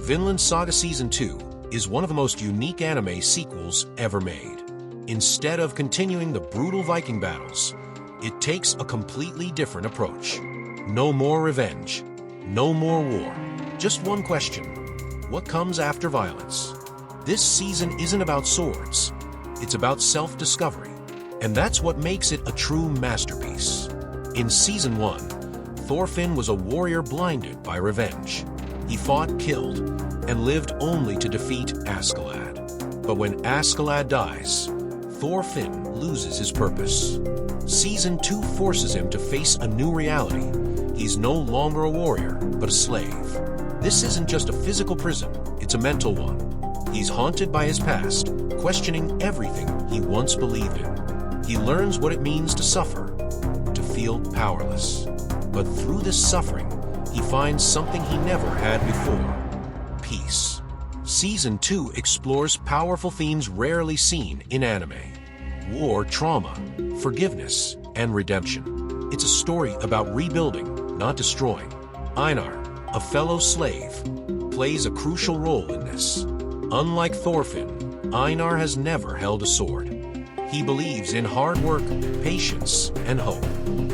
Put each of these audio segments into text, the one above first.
Vinland Saga Season 2 is one of the most unique anime sequels ever made. Instead of continuing the brutal Viking battles, it takes a completely different approach. No more revenge, no more war. Just one question: what comes after violence? This season isn't about swords, it's about self-discovery, and that's what makes it a true masterpiece. In Season 1, Thorfinn was a warrior blinded by revenge. He fought, killed, and lived only to defeat Askeladd. But when Askeladd dies, Thorfinn loses his purpose. Season 2 forces him to face a new reality. He's no longer a warrior, but a slave. This isn't just a physical prison, it's a mental one. He's haunted by his past, questioning everything he once believed in. He learns what it means to suffer, to feel powerless. But through this suffering, he finds something he never had before: peace. Season 2 explores powerful themes rarely seen in anime: war, trauma, forgiveness, and redemption. It's a story about rebuilding, not destroying. Einar, a fellow slave, plays a crucial role in this. Unlike Thorfinn, Einar has never held a sword. He believes in hard work, patience, and hope.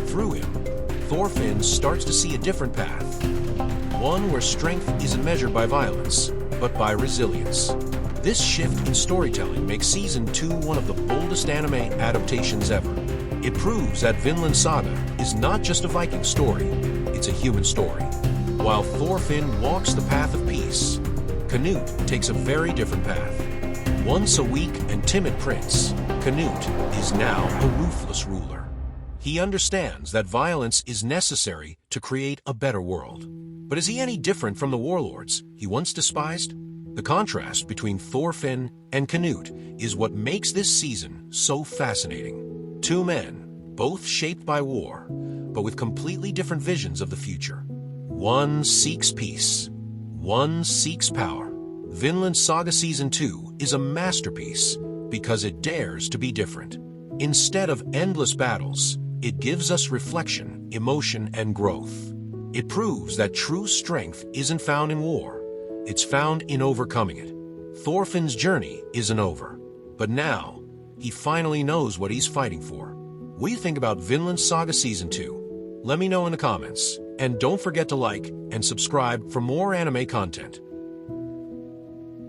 Through him, Thorfinn starts to see a different path. One where strength isn't measured by violence, but by resilience. This shift in storytelling makes Season 2 one of the boldest anime adaptations ever. It proves that Vinland Saga is not just a Viking story, it's a human story. While Thorfinn walks the path of peace, Canute takes a very different path. Once a weak and timid prince, Canute is now a ruthless ruler. He understands that violence is necessary to create a better world. But is he any different from the warlords he once despised? The contrast between Thorfinn and Canute is what makes this season so fascinating. Two men, both shaped by war, but with completely different visions of the future. One seeks peace, one seeks power. Vinland Saga Season 2 is a masterpiece because it dares to be different. Instead of endless battles, it gives us reflection, emotion, and growth. It proves that true strength isn't found in war, it's found in overcoming it. Thorfinn's journey isn't over, but now he finally knows what he's fighting for. What do you think about Vinland Saga Season 2? Let me know in the comments, and don't forget to like and subscribe for more anime content.